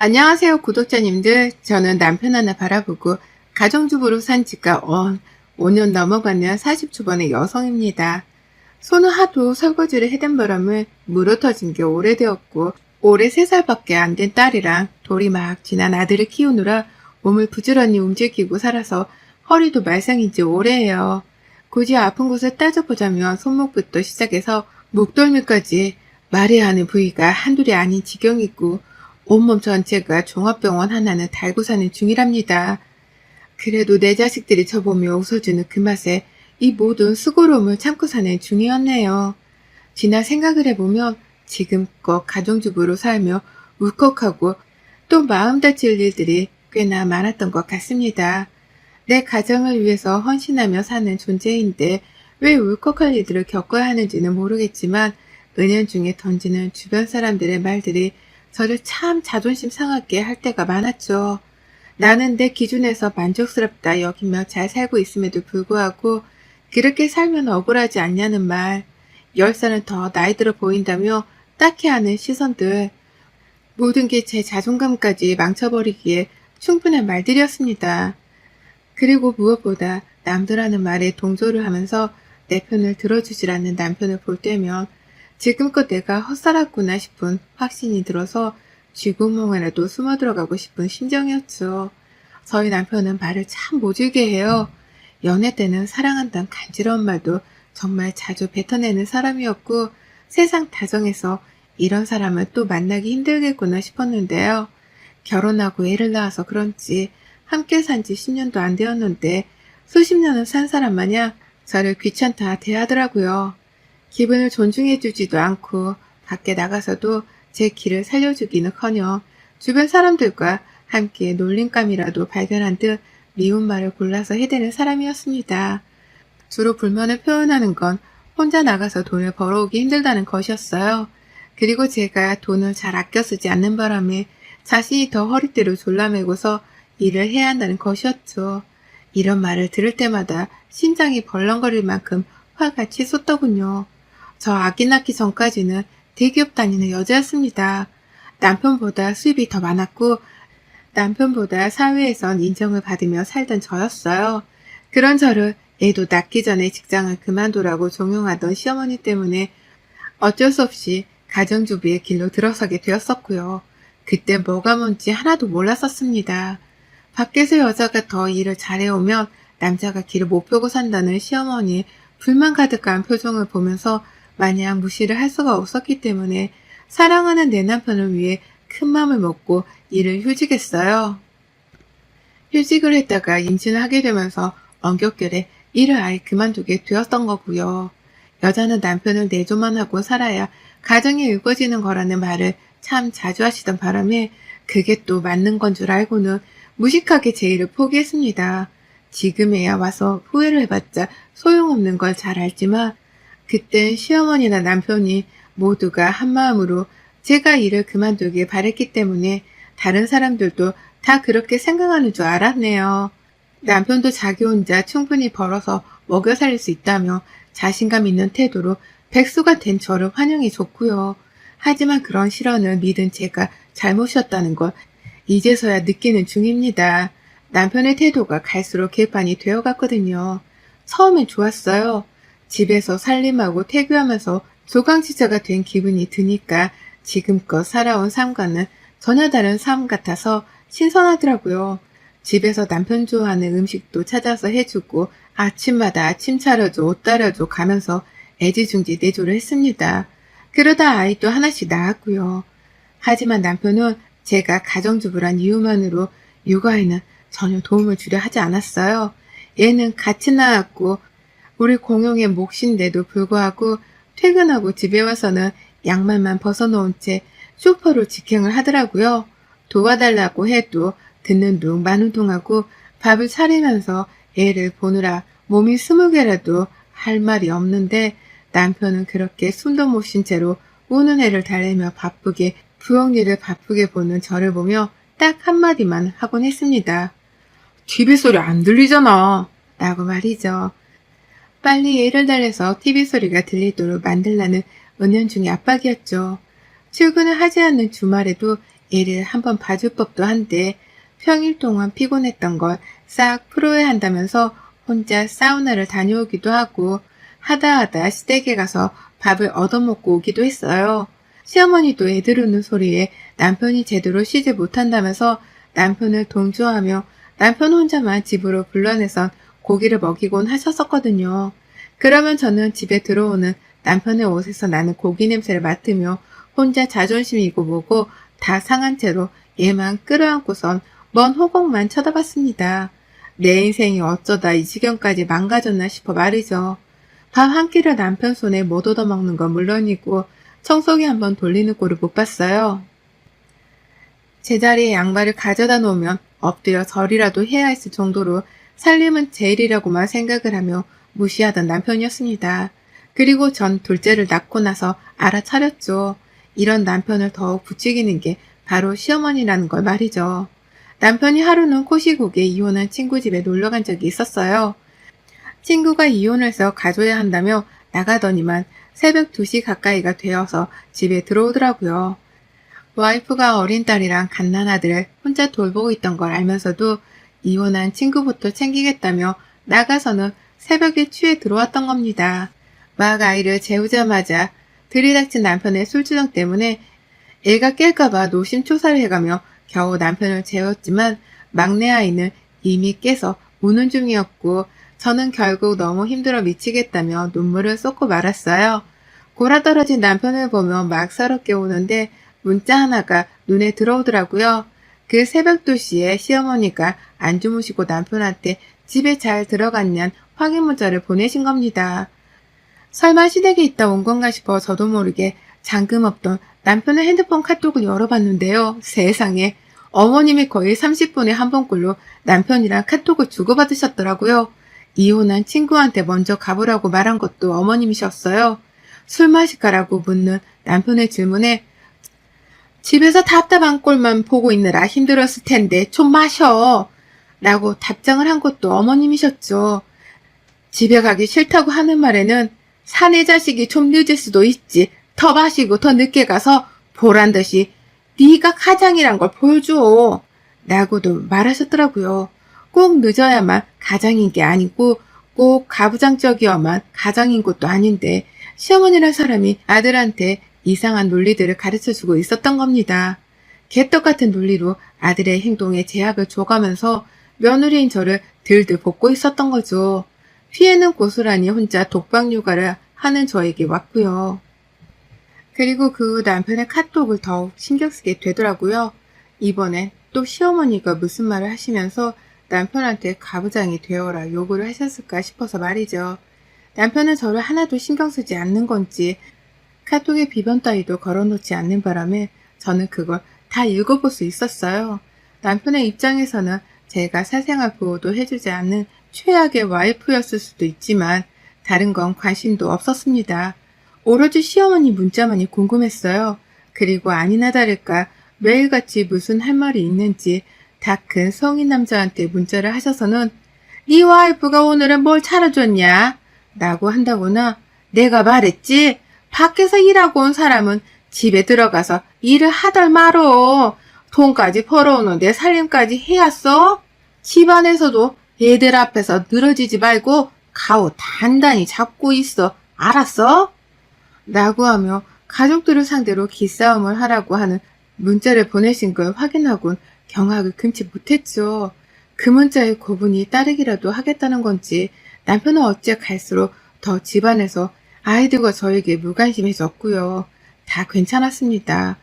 안녕하세요, 구독자님들. 저는 남편 하나 바라보고 가정주부로 산 지가 5년 넘어가는 40초반의 여성입니다. 손은 하도 설거지를 해댄 바람에 물어터진 게 오래되었고, 올해 3살밖에 안 된 딸이랑 돌이 막 지난 아들을 키우느라 몸을 부지런히 움직이고 살아서 허리도 말썽인 지 오래예요. 굳이 아픈 곳을 따져보자면 손목부터 시작해서 목덜미까지 말해야 하는 부위가 한둘이 아닌 지경이고, 온몸 전체가 종합병원 하나는 달고 사는 중이랍니다. 그래도 내 자식들이 저보며 웃어주는 그 맛에 이 모든 수고로움을 참고 사는 중이었네요. 지나 생각을 해보면 지금껏 가정주부로 살며 울컥하고 또 마음 다칠 일들이 꽤나 많았던 것 같습니다. 내 가정을 위해서 헌신하며 사는 존재인데 왜 울컥할 일들을 겪어야 하는지는 모르겠지만 은연중에 던지는 주변 사람들의 말들이 저를 참 자존심 상하게 할 때가 많았죠. 나는 내 기준에서 만족스럽다 여기며 잘 살고 있음에도 불구하고 그렇게 살면 억울하지 않냐는 말, 10살은 더 나이 들어 보인다며 딱히 하는 시선들, 모든 게 제 자존감까지 망쳐버리기에 충분한 말들이었습니다. 그리고 무엇보다 남들 하는 말에 동조를 하면서 내 편을 들어주질 않는 남편을 볼 때면 지금껏 내가 헛살았구나 싶은 확신이 들어서 쥐구멍에라도 숨어 들어가고 싶은 심정이었죠. 저희 남편은 말을 참 모질게 해요. 연애 때는 사랑한다는 간지러운 말도 정말 자주 뱉어내는 사람이었고 세상 다정해서 이런 사람을 또 만나기 힘들겠구나 싶었는데요. 결혼하고 애를 낳아서 그런지 함께 산 지 10년도 안 되었는데 수십 년을 산 사람 마냥 저를 귀찮다 대하더라고요. 기분을 존중해주지도 않고 밖에 나가서도 제 길을 살려주기는커녕 주변 사람들과 함께 놀림감이라도 발견한 듯 미운 말을 골라서 해대는 사람이었습니다. 주로 불만을 표현하는 건 혼자 나가서 돈을 벌어오기 힘들다는 것이었어요. 그리고 제가 돈을 잘 아껴 쓰지 않는 바람에 자신이 더 허리띠를 졸라매고서 일을 해야 한다는 것이었죠. 이런 말을 들을 때마다 심장이 벌렁거릴 만큼 화가 치솟더군요. 저 아기 낳기 전까지는 대기업 다니는 여자였습니다. 남편보다 수입이 더 많았고 남편보다 사회에선 인정을 받으며 살던 저였어요. 그런 저를 애도 낳기 전에 직장을 그만두라고 종용하던 시어머니 때문에 어쩔 수 없이 가정주부의 길로 들어서게 되었었고요. 그때 뭐가 뭔지 하나도 몰랐었습니다. 밖에서 여자가 더 일을 잘해오면 남자가 길을 못 펴고 산다는 시어머니의 불만 가득한 표정을 보면서 마냥 무시를 할 수가 없었기 때문에 사랑하는 내 남편을 위해 큰 맘을 먹고 일을 휴직했어요. 휴직을 했다가 임신을 하게 되면서 엄격결에 일을 아예 그만두게 되었던 거고요. 여자는 남편을 내조만 하고 살아야 가정이 이루어지는 거라는 말을 참 자주 하시던 바람에 그게 또 맞는 건 줄 알고는 무식하게 제 일을 포기했습니다. 지금에야 와서 후회를 해봤자 소용없는 걸 잘 알지만 그땐 시어머니나 남편이 모두가 한마음으로 제가 일을 그만두길 바랬기 때문에 다른 사람들도 다 그렇게 생각하는 줄 알았네요. 남편도 자기 혼자 충분히 벌어서 먹여 살릴 수 있다며 자신감 있는 태도로 백수가 된 저를 환영해 줬고요. 하지만 그런 실언을 믿은 제가 잘못이었다는 걸 이제서야 느끼는 중입니다. 남편의 태도가 갈수록 개판이 되어갔거든요. 처음엔 좋았어요. 집에서 살림하고 태교하면서 조강지자가 된 기분이 드니까 지금껏 살아온 삶과는 전혀 다른 삶 같아서 신선하더라고요. 집에서 남편 좋아하는 음식도 찾아서 해주고 아침마다 아침 차려줘, 옷 따려줘 가면서 애지중지 내조를 했습니다. 그러다 아이도 하나씩 낳았고요. 하지만 남편은 제가 가정주부란 이유만으로 육아에는 전혀 도움을 주려 하지 않았어요. 얘는 같이 낳았고 우리 공용의 몫인데도 불구하고 퇴근하고 집에 와서는 양말만 벗어놓은 채 쇼파로 직행을 하더라고요. 도와달라고 해도 듣는 둥 마는 둥하고 밥을 차리면서 애를 보느라 몸이 20개라도 할 말이 없는데 남편은 그렇게 숨도 못 쉰 채로 우는 애를 달래며 바쁘게 부엌일을 바쁘게 보는 저를 보며 딱 한마디만 하곤 했습니다. TV 소리 안 들리잖아. 라고 말이죠. 빨리 애를 달래서 TV 소리가 들리도록 만들라는 은연중의 압박이었죠. 출근을 하지 않는 주말에도 애를 한번 봐줄 법도 한데 평일 동안 피곤했던 걸 싹 풀어야 한다면서 혼자 사우나를 다녀오기도 하고 하다 시댁에 가서 밥을 얻어먹고 오기도 했어요. 시어머니도 애들 우는 소리에 남편이 제대로 쉬지 못한다면서 남편을 동조하며 남편 혼자만 집으로 불러내선 고기를 먹이곤 하셨었거든요. 그러면 저는 집에 들어오는 남편의 옷에서 나는 고기 냄새를 맡으며 혼자 자존심이고 뭐고 다 상한 채로 얘만 끌어안고선 먼 호곡만 쳐다봤습니다. 내 인생이 어쩌다 이 지경까지 망가졌나 싶어 말이죠. 밥 한 끼를 남편 손에 못 얻어먹는 건 물론이고 청소기 한번 돌리는 꼴을 못 봤어요. 제자리에 양말을 가져다 놓으면 엎드려 절이라도 해야 했을 정도로 살림은 제일이라고만 생각을 하며 무시하던 남편이었습니다. 그리고 전 둘째를 낳고 나서 알아차렸죠. 이런 남편을 더욱 부추기는 게 바로 시어머니라는 걸 말이죠. 남편이 하루는 코시국에 이혼한 친구 집에 놀러 간 적이 있었어요. 친구가 이혼해서 가줘야 한다며 나가더니만 새벽 2시 가까이가 되어서 집에 들어오더라고요. 와이프가 어린 딸이랑 갓난아들을 혼자 돌보고 있던 걸 알면서도 이혼한 친구부터 챙기겠다며 나가서는 새벽에 취해 들어왔던 겁니다. 막 아이를 재우자마자 들이닥친 남편의 술주정 때문에 애가 깰까봐 노심초사를 해가며 겨우 남편을 재웠지만 막내 아이는 이미 깨서 우는 중이었고 저는 결국 너무 힘들어 미치겠다며 눈물을 쏟고 말았어요. 골아떨어진 남편을 보며 막 서럽게 우는데 문자 하나가 눈에 들어오더라고요. 그 새벽 2시에 시어머니가 안 주무시고 남편한테 집에 잘 들어갔냔 확인 문자를 보내신 겁니다. 설마 시댁에 있다 온 건가 싶어 저도 모르게 잠금 없던 남편의 핸드폰 카톡을 열어봤는데요. 세상에 어머님이 거의 30분에 한 번꼴로 남편이랑 카톡을 주고받으셨더라고요. 이혼한 친구한테 먼저 가보라고 말한 것도 어머님이셨어요. 술 마실까라고 묻는 남편의 질문에 집에서 답답한 꼴만 보고 있느라 힘들었을 텐데 좀 마셔 라고 답장을 한 것도 어머님이셨죠. 집에 가기 싫다고 하는 말에는 사내 자식이 좀 늦을 수도 있지. 더 마시고 더 늦게 가서 보란듯이 네가 가장이란 걸 보여줘 라고도 말하셨더라고요. 꼭 늦어야만 가장인 게 아니고 꼭 가부장적이어만 가장인 것도 아닌데 시어머니란 사람이 아들한테 이상한 논리들을 가르쳐주고 있었던 겁니다. 개떡 같은 논리로 아들의 행동에 제약을 줘가면서 며느리인 저를 들들 볶고 있었던 거죠. 피해는 고스란히 혼자 독박 육아를 하는 저에게 왔고요. 그리고 그 후 남편의 카톡을 더욱 신경 쓰게 되더라고요. 이번엔 또 시어머니가 무슨 말을 하시면서 남편한테 가부장이 되어라 요구를 하셨을까 싶어서 말이죠. 남편은 저를 하나도 신경 쓰지 않는 건지 카톡에 비번 따위도 걸어놓지 않는 바람에 저는 그걸 다 읽어볼 수 있었어요. 남편의 입장에서는 제가 사생활 보호도 해주지 않는 최악의 와이프였을 수도 있지만 다른 건 관심도 없었습니다. 오로지 시어머니 문자만이 궁금했어요. 그리고 아니나 다를까 매일같이 무슨 할 말이 있는지 다 큰 성인 남자한테 문자를 하셔서는 네 와이프가 오늘은 뭘 차려줬냐? 라고 한다거나 내가 말했지? 밖에서 일하고 온 사람은 집에 들어가서 일을 하덜 말어. 돈까지 벌어오는데 살림까지 해야써? 집안에서도 애들 앞에서 늘어지지 말고 가오 단단히 잡고 있어. 알았어? 라고 하며 가족들을 상대로 기싸움을 하라고 하는 문자를 보내신 걸 확인하곤 경악을 금치 못했죠. 그 문자의 고분이 따르기라도 하겠다는 건지 남편은 어째 갈수록 더 집안에서 아이들과 저에게 무관심해졌고요. 다 괜찮았습니다.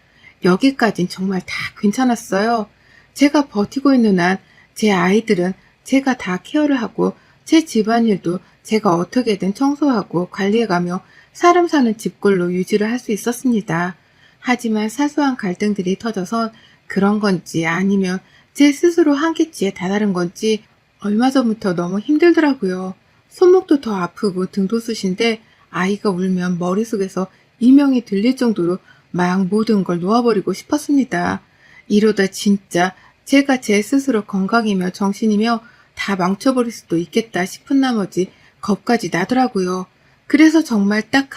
여기까진 정말 다 괜찮았어요. 제가 버티고 있는 한 제 아이들은 제가 다 케어를 하고 제 집안일도 제가 어떻게든 청소하고 관리해가며 사람 사는 집꼴로 유지를 할 수 있었습니다. 하지만 사소한 갈등들이 터져서 그런 건지 아니면 제 스스로 한계치에 다다른 건지 얼마 전부터 너무 힘들더라고요. 손목도 더 아프고 등도 쑤신데 아이가 울면 머릿속에서 이명이 들릴 정도로 막 모든 걸 놓아버리고 싶었습니다. 이러다 진짜 제가 제 스스로 건강이며 정신이며 다 망쳐버릴 수도 있겠다 싶은 나머지 겁까지 나더라고요. 그래서 정말 딱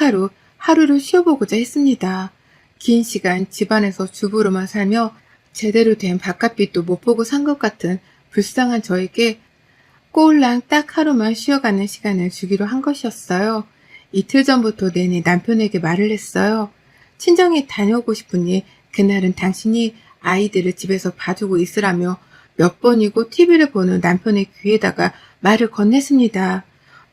하루를 쉬어보고자 했습니다. 긴 시간 집안에서 주부로만 살며 제대로 된 바깥빛도 못 보고 산 것 같은 불쌍한 저에게 꼴랑 딱 하루만 쉬어가는 시간을 주기로 한 것이었어요. 이틀 전부터 내내 남편에게 말을 했어요. 친정에 다녀오고 싶으니 그날은 당신이 아이들을 집에서 봐주고 있으라며 몇 번이고 TV를 보는 남편의 귀에다가 말을 건넸습니다.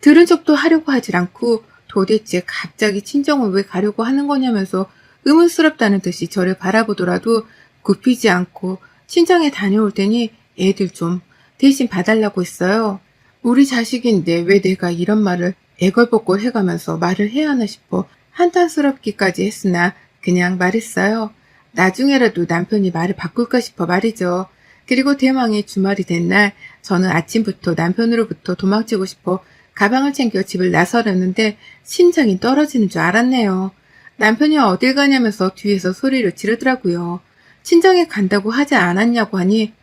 들은 척도 하려고 하질 않고 도대체 갑자기 친정을 왜 가려고 하는 거냐면서 의문스럽다는 듯이 저를 바라보더라도 굽히지 않고 친정에 다녀올 테니 애들 좀 대신 봐달라고 했어요. 우리 자식인데 왜 내가 이런 말을 애걸복걸 해가면서 말을 해야 하나 싶어 한탄스럽기까지 했으나 그냥 말했어요. 나중에라도 남편이 말을 바꿀까 싶어 말이죠. 그리고 대망의 주말이 된 날 저는 아침부터 남편으로부터 도망치고 싶어 가방을 챙겨 집을 나서려는데 심장이 떨어지는 줄 알았네요. 남편이 어딜 가냐면서 뒤에서 소리를 지르더라고요. 친정에 간다고 하지 않았냐고 하니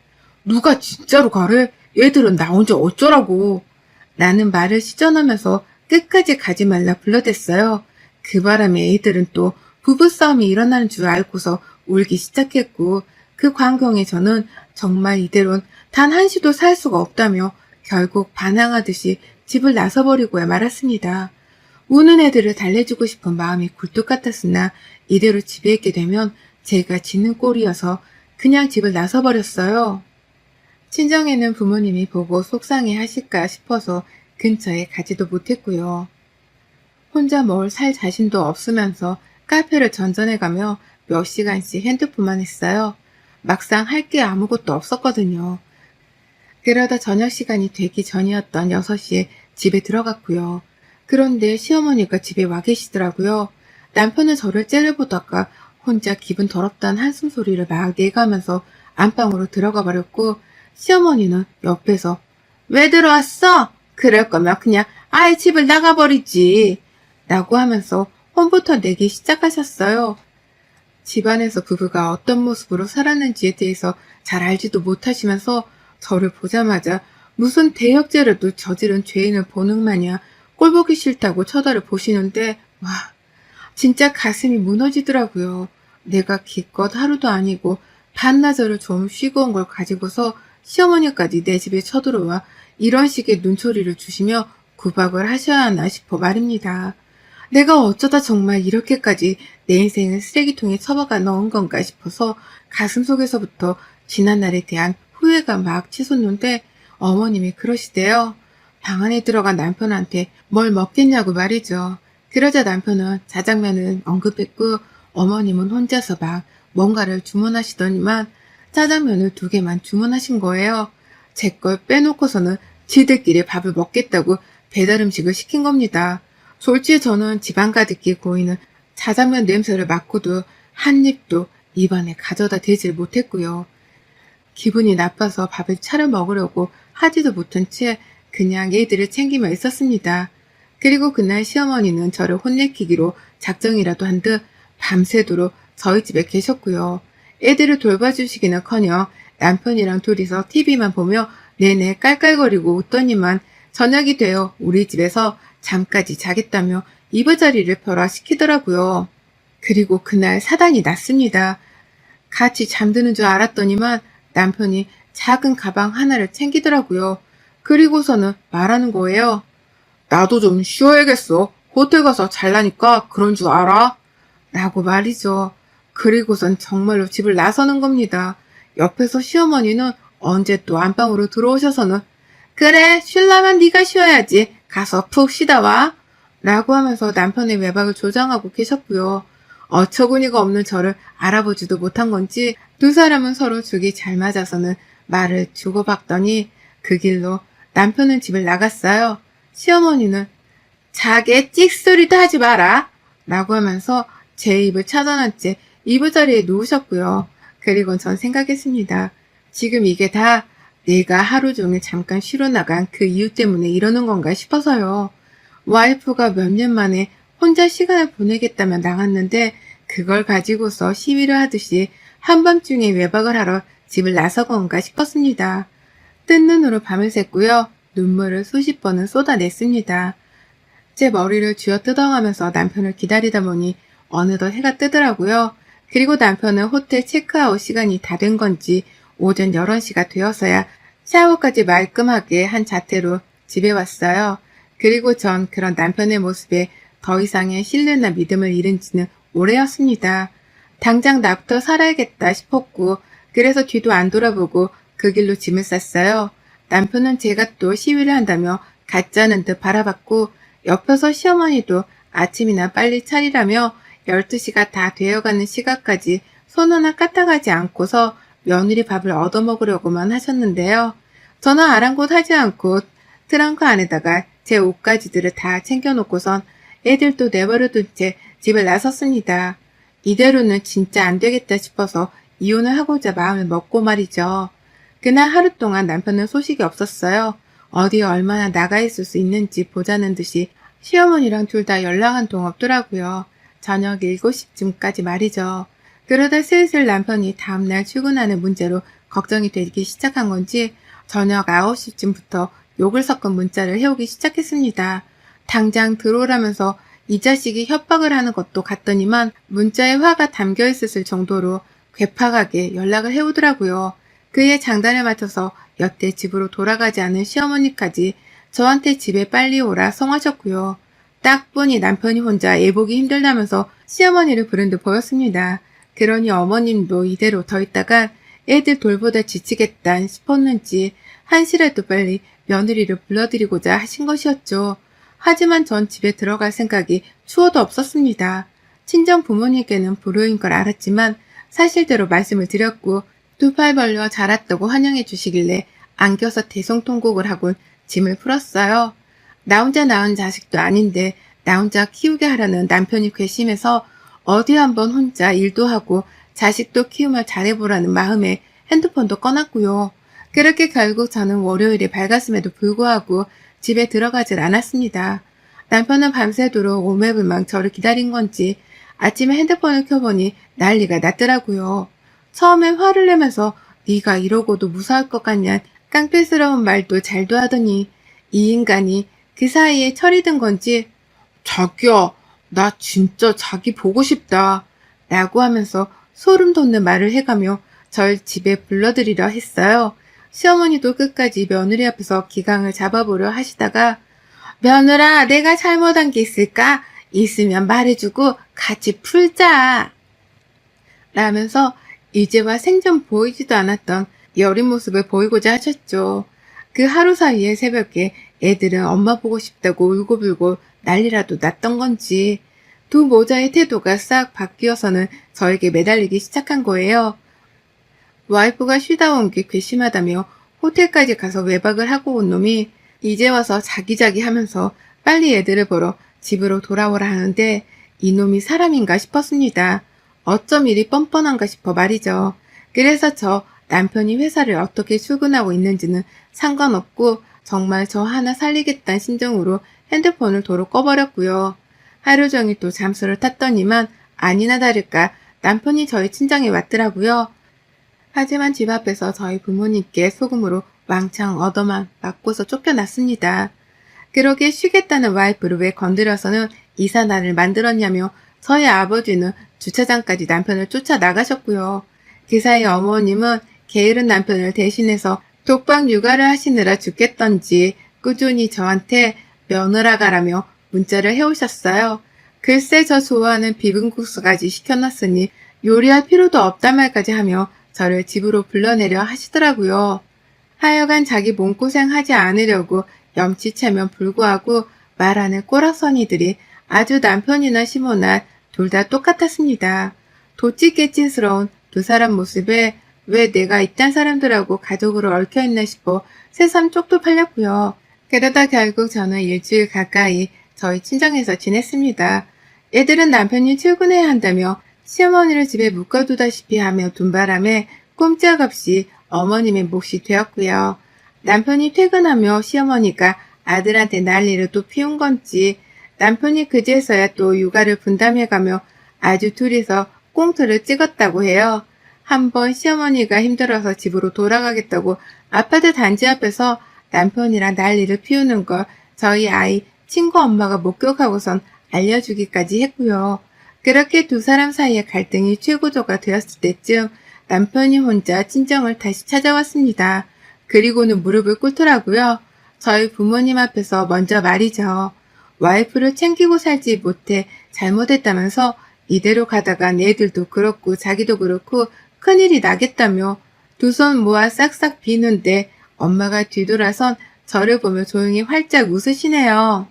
누가 진짜로 가래? 얘들은 나 혼자 어쩌라고. 나는 말을 시전하면서 끝까지 가지 말라 불러댔어요. 그 바람에 애들은 또 부부싸움이 일어나는 줄 알고서 울기 시작했고 그 광경에 저는 정말 이대로는 단 한시도 살 수가 없다며 결국 반항하듯이 집을 나서버리고야 말았습니다. 우는 애들을 달래주고 싶은 마음이 굴뚝 같았으나 이대로 집에 있게 되면 제가 지는 꼴이어서 그냥 집을 나서버렸어요. 친정에는 부모님이 보고 속상해 하실까 싶어서 근처에 가지도 못했고요. 혼자 뭘 살 자신도 없으면서 카페를 전전해가며 몇 시간씩 핸드폰만 했어요. 막상 할 게 아무것도 없었거든요. 그러다 저녁 시간이 되기 전이었던 6시에 집에 들어갔고요. 그런데 시어머니가 집에 와 계시더라고요. 남편은 저를 째려보다가 혼자 기분 더럽다는 한숨 소리를 막 내가면서 안방으로 들어가 버렸고 시어머니는 옆에서 왜 들어왔어? 그럴 거면 그냥 아예 집을 나가버리지 라고 하면서 혼부터 내기 시작하셨어요. 집안에서 부부가 어떤 모습으로 살았는지에 대해서 잘 알지도 못하시면서 저를 보자마자 무슨 대역죄라도 저지른 죄인을 보는 마냥 꼴보기 싫다고 쳐다를 보시는데 와 진짜 가슴이 무너지더라고요. 내가 기껏 하루도 아니고 반나절을 좀 쉬고 온 걸 가지고서 시어머니까지 내 집에 쳐들어와 이런 식의 눈초리를 주시며 구박을 하셔야 하나 싶어 말입니다. 내가 어쩌다 정말 이렇게까지 내 인생을 쓰레기통에 처박아 넣은 건가 싶어서 가슴속에서부터 지난날에 대한 후회가 막 치솟는데 어머님이 그러시대요. 방 안에 들어간 남편한테 뭘 먹겠냐고 말이죠. 그러자 남편은 짜장면을 언급했고 어머님은 혼자서 막 뭔가를 주문하시더니만 짜장면을 2개만 주문하신 거예요. 제 걸 빼놓고서는 지들끼리 밥을 먹겠다고 배달 음식을 시킨 겁니다. 졸지에 저는 집안 가득히 고이는 짜장면 냄새를 맡고도 한 입도 입안에 가져다 대질 못했고요. 기분이 나빠서 밥을 차려 먹으려고 하지도 못한 채 그냥 얘들을 챙기며 있었습니다. 그리고 그날 시어머니는 저를 혼내키기로 작정이라도 한 듯 밤새도록 저희 집에 계셨고요. 애들을 돌봐주시기는커녕 남편이랑 둘이서 TV만 보며 내내 깔깔거리고 웃더니만 저녁이 되어 우리 집에서 잠까지 자겠다며 이부자리를 펴라 시키더라고요. 그리고 그날 사단이 났습니다. 같이 잠드는 줄 알았더니만 남편이 작은 가방 하나를 챙기더라고요. 그리고서는 말하는 거예요. 나도 좀 쉬어야겠어. 호텔 가서 잘라니까 그런 줄 알아? 라고 말이죠. 그리고선 정말로 집을 나서는 겁니다. 옆에서 시어머니는 언제 또 안방으로 들어오셔서는 그래 쉴라면 네가 쉬어야지. 가서 푹 쉬다 와. 라고 하면서 남편의 외박을 조장하고 계셨고요. 어처구니가 없는 저를 알아보지도 못한 건지 두 사람은 서로 죽이 잘 맞아서는 말을 주고받더니 그 길로 남편은 집을 나갔어요. 시어머니는 자게 찍소리도 하지 마라 라고 하면서 제 입을 차단한 채 이부자리에 누우셨고요. 그리고 전 생각했습니다. 지금 이게 다 내가 하루 종일 잠깐 쉬러 나간 그 이유 때문에 이러는 건가 싶어서요. 와이프가 몇 년 만에 혼자 시간을 보내겠다며 나갔는데 그걸 가지고서 시위를 하듯이 한밤중에 외박을 하러 집을 나서건가 싶었습니다. 뜬 눈으로 밤을 샜고요. 눈물을 수십 번은 쏟아냈습니다. 제 머리를 쥐어 뜯어가면서 남편을 기다리다 보니 어느덧 해가 뜨더라고요. 그리고 남편은 호텔 체크아웃 시간이 다 된 건지 오전 11시가 되어서야 샤워까지 말끔하게 한 자태로 집에 왔어요. 그리고 전 그런 남편의 모습에 더 이상의 신뢰나 믿음을 잃은 지는 오래였습니다. 당장 나부터 살아야겠다 싶었고, 그래서 뒤도 안 돌아보고 그 길로 짐을 쌌어요. 남편은 제가 또 시위를 한다며 가짜는 듯 바라봤고, 옆에서 시어머니도 아침이나 빨리 차리라며 12시가 다 되어가는 시각까지 손 하나 까딱하지 않고서 며느리 밥을 얻어먹으려고만 하셨는데요. 저는 아랑곳하지 않고 트렁크 안에다가 제 옷가지들을 다 챙겨놓고선 애들도 내버려둔 채 집을 나섰습니다. 이대로는 진짜 안 되겠다 싶어서 이혼을 하고자 마음을 먹고 말이죠. 그날 하루 동안 남편은 소식이 없었어요. 어디에 얼마나 나가 있을 수 있는지 보자는 듯이 시어머니랑 둘 다 연락 한 통 없더라고요. 저녁 7시쯤까지 말이죠. 그러다 슬슬 남편이 다음날 출근하는 문제로 걱정이 되기 시작한 건지 저녁 9시쯤부터 욕을 섞은 문자를 해오기 시작했습니다. 당장 들어오라면서 이 자식이 협박을 하는 것도 같더니만 문자에 화가 담겨 있었을 정도로 괴팍하게 연락을 해오더라고요. 그의 장단에 맞춰서 여태 집으로 돌아가지 않은 시어머니까지 저한테 집에 빨리 오라 성하셨고요. 딱 보니 남편이 혼자 애보기 힘들다면서 시어머니를 부른 듯 보였습니다. 그러니 어머님도 이대로 더 있다가 애들 돌보다 지치겠다 싶었는지 한시라도 빨리 며느리를 불러드리고자 하신 것이었죠. 하지만 전 집에 들어갈 생각이 추호도 없었습니다. 친정 부모님께는 불효인 걸 알았지만 사실대로 말씀을 드렸고 두 팔 벌려 자랐다고 환영해 주시길래 안겨서 대성통곡을 하곤 짐을 풀었어요. 나 혼자 낳은 자식도 아닌데 나 혼자 키우게 하라는 남편이 괘씸해서 어디 한번 혼자 일도 하고 자식도 키우며 잘해보라는 마음에 핸드폰도 꺼놨고요. 그렇게 결국 저는 월요일이 밝았음에도 불구하고 집에 들어가질 않았습니다. 남편은 밤새도록 오매불망 저를 기다린 건지 아침에 핸드폰을 켜보니 난리가 났더라고요. 처음엔 화를 내면서 네가 이러고도 무사할 것 같냐 깡패스러운 말도 잘도 하더니 이 인간이 그 사이에 철이 든 건지 자기야, 나 진짜 자기 보고 싶다 라고 하면서 소름 돋는 말을 해가며 절 집에 불러들이려 했어요. 시어머니도 끝까지 며느리 앞에서 기강을 잡아보려 하시다가 며느라 내가 잘못한 게 있을까? 있으면 말해주고 같이 풀자 라면서 이제와 생전 보이지도 않았던 여린 모습을 보이고자 하셨죠. 그 하루 사이에 새벽에 애들은 엄마 보고 싶다고 울고불고 난리라도 났던 건지 두 모자의 태도가 싹 바뀌어서는 저에게 매달리기 시작한 거예요. 와이프가 쉬다 온 게 괘씸하다며 호텔까지 가서 외박을 하고 온 놈이 이제 와서 자기자기 하면서 빨리 애들을 보러 집으로 돌아오라 하는데 이놈이 사람인가 싶었습니다. 어쩜 이리 뻔뻔한가 싶어 말이죠. 그래서 저 남편이 회사를 어떻게 출근하고 있는지는 상관없고 정말 저 하나 살리겠다는 심정으로 핸드폰을 도로 꺼버렸고요. 하루 종일 또 잠수를 탔더니만 아니나 다를까 남편이 저희 친정에 왔더라고요. 하지만 집 앞에서 저희 부모님께 소금으로 왕창 얻어만 맞고서 쫓겨났습니다. 그러게 쉬겠다는 와이프를 왜 건드려서는 이사날을 만들었냐며 저희 아버지는 주차장까지 남편을 쫓아 나가셨고요. 그 사이 어머님은 게으른 남편을 대신해서 독박 육아를 하시느라 죽겠던지 꾸준히 저한테 며느라 가라며 문자를 해오셨어요. 글쎄 저 좋아하는 비빔국수까지 시켜놨으니 요리할 필요도 없단 말까지 하며 저를 집으로 불러내려 하시더라고요. 하여간 자기 몸고생하지 않으려고 염치채면 불구하고 말하는 꼬락서니들이 아주 남편이나 시모나 둘 다 똑같았습니다. 도찌깨찐스러운 두 사람 모습에 왜 내가 이딴 사람들하고 가족으로 얽혀있나 싶어 새삼 쪽도 팔렸고요. 그러다 결국 저는 일주일 가까이 저희 친정에서 지냈습니다. 애들은 남편이 출근해야 한다며 시어머니를 집에 묶어두다시피 하며 둔 바람에 꼼짝없이 어머님의 몫이 되었고요. 남편이 퇴근하며 시어머니가 아들한테 난리를 또 피운 건지 남편이 그제서야 또 육아를 분담해가며 아주 둘이서 꽁트를 찍었다고 해요. 한번 시어머니가 힘들어서 집으로 돌아가겠다고 아파트 단지 앞에서 남편이랑 난리를 피우는 걸 저희 아이 친구 엄마가 목격하고선 알려주기까지 했고요. 그렇게 두 사람 사이의 갈등이 최고조가 되었을 때쯤 남편이 혼자 친정을 다시 찾아왔습니다. 그리고는 무릎을 꿇더라고요. 저희 부모님 앞에서 먼저 말이죠. 와이프를 챙기고 살지 못해 잘못했다면서 이대로 가다간 애들도 그렇고 자기도 그렇고 큰일이 나겠다며 두 손 모아 싹싹 비는데 엄마가 뒤돌아선 저를 보며 조용히 활짝 웃으시네요.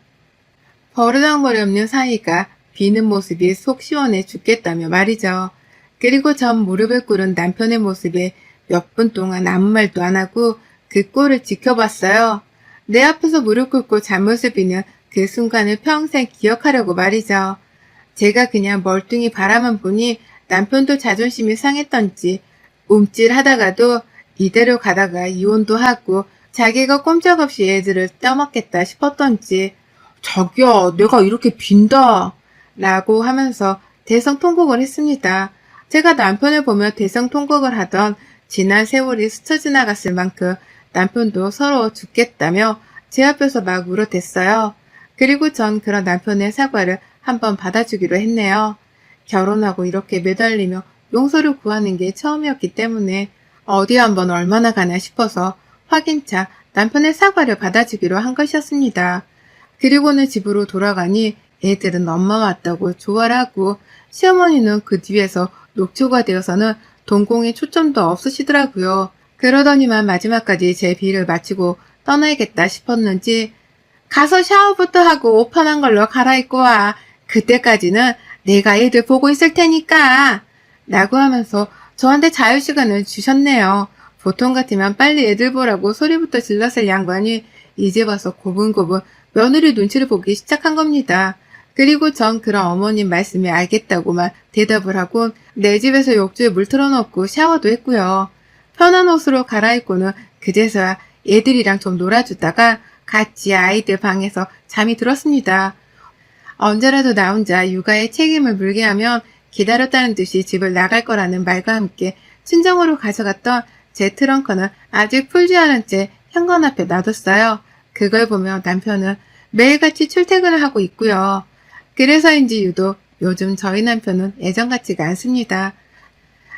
버르장머리 없는 사이가 비는 모습이 속 시원해 죽겠다며 말이죠. 그리고 전 무릎을 꿇은 남편의 모습에 몇 분 동안 아무 말도 안 하고 그 꼴을 지켜봤어요. 내 앞에서 무릎 꿇고 잘못을 비는 그 순간을 평생 기억하려고 말이죠. 제가 그냥 멀뚱히 바라만 보니 남편도 자존심이 상했던지 움찔하다가도 이대로 가다가 이혼도 하고 자기가 꼼짝없이 애들을 떠먹겠다 싶었던지 자기야 내가 이렇게 빈다 라고 하면서 대성통곡을 했습니다. 제가 남편을 보며 대성통곡을 하던 지난 세월이 스쳐 지나갔을 만큼 남편도 서러워 죽겠다며 제 앞에서 막 울어댔어요. 그리고 전 그런 남편의 사과를 한번 받아주기로 했네요. 결혼하고 이렇게 매달리며 용서를 구하는 게 처음이었기 때문에 어디 한번 얼마나 가나 싶어서 확인차 남편의 사과를 받아주기로 한 것이었습니다. 그리고는 집으로 돌아가니 애들은 엄마 왔다고 좋아를 하고 시어머니는 그 뒤에서 녹초가 되어서는 동공에 초점도 없으시더라고요. 그러더니만 마지막까지 제 비를 마치고 떠나야겠다 싶었는지 가서 샤워부터 하고 옷 편한 걸로 갈아입고 와. 그때까지는 내가 애들 보고 있을 테니까 라고 하면서 저한테 자유시간을 주셨네요. 보통 같으면 빨리 애들 보라고 소리부터 질렀을 양반이 이제 와서 고분고분 며느리 눈치를 보기 시작한 겁니다. 그리고 전 그런 어머님 말씀에 알겠다고만 대답을 하고 내 집에서 욕조에 물 틀어놓고 샤워도 했고요. 편한 옷으로 갈아입고는 그제서야 애들이랑 좀 놀아주다가 같이 아이들 방에서 잠이 들었습니다. 언제라도 나 혼자 육아에 책임을 물게 하면 기다렸다는 듯이 집을 나갈 거라는 말과 함께 친정으로 가져갔던 제 트렁크는 아직 풀지 않은 채 현관 앞에 놔뒀어요. 그걸 보며 남편은 매일같이 출퇴근을 하고 있고요. 그래서인지 유독 요즘 저희 남편은 예전 같지가 않습니다.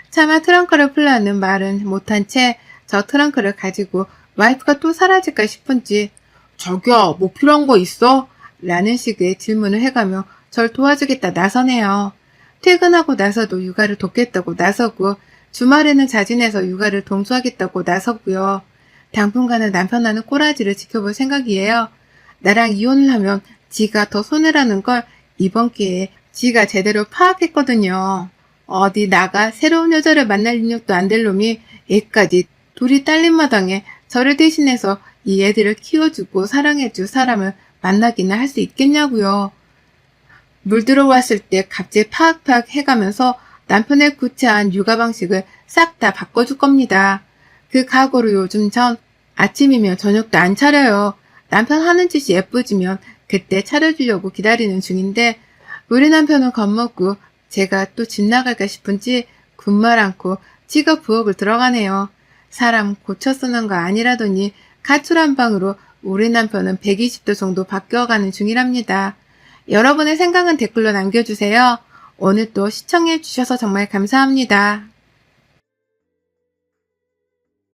차마 트렁크를 풀라는 말은 못한 채 저 트렁크를 가지고 와이프가 또 사라질까 싶은지 자기야 뭐 필요한 거 있어? 라는 식의 질문을 해가며 절 도와주겠다 나서네요. 퇴근하고 나서도 육아를 돕겠다고 나서고 주말에는 자진해서 육아를 동조하겠다고 나서고요. 당분간은 남편하는 꼬라지를 지켜볼 생각이에요. 나랑 이혼을 하면 지가 더 손해라는 걸 이번 기회에 지가 제대로 파악했거든요. 어디 나가 새로운 여자를 만날 능력도 안 될 놈이 애까지 둘이 딸린 마당에 저를 대신해서 이 애들을 키워주고 사랑해줄 사람을 만나기는 할 수 있겠냐고요. 물 들어왔을 때 갑자기 파악파악 해가면서 남편의 구체한 육아 방식을 싹 다 바꿔줄 겁니다. 그 각오로 요즘 전 아침이면 저녁도 안 차려요. 남편 하는 짓이 예뻐지면 그때 차려주려고 기다리는 중인데 우리 남편은 겁먹고 제가 또 집 나갈까 싶은지 군말 않고 지가 부엌을 들어가네요. 사람 고쳐 쓰는 거 아니라더니 가출 한 방으로 우리 남편은 120도 정도 바뀌어가는 중이랍니다. 여러분의 생각은 댓글로 남겨주세요. 오늘 또 시청해주셔서 정말 감사합니다.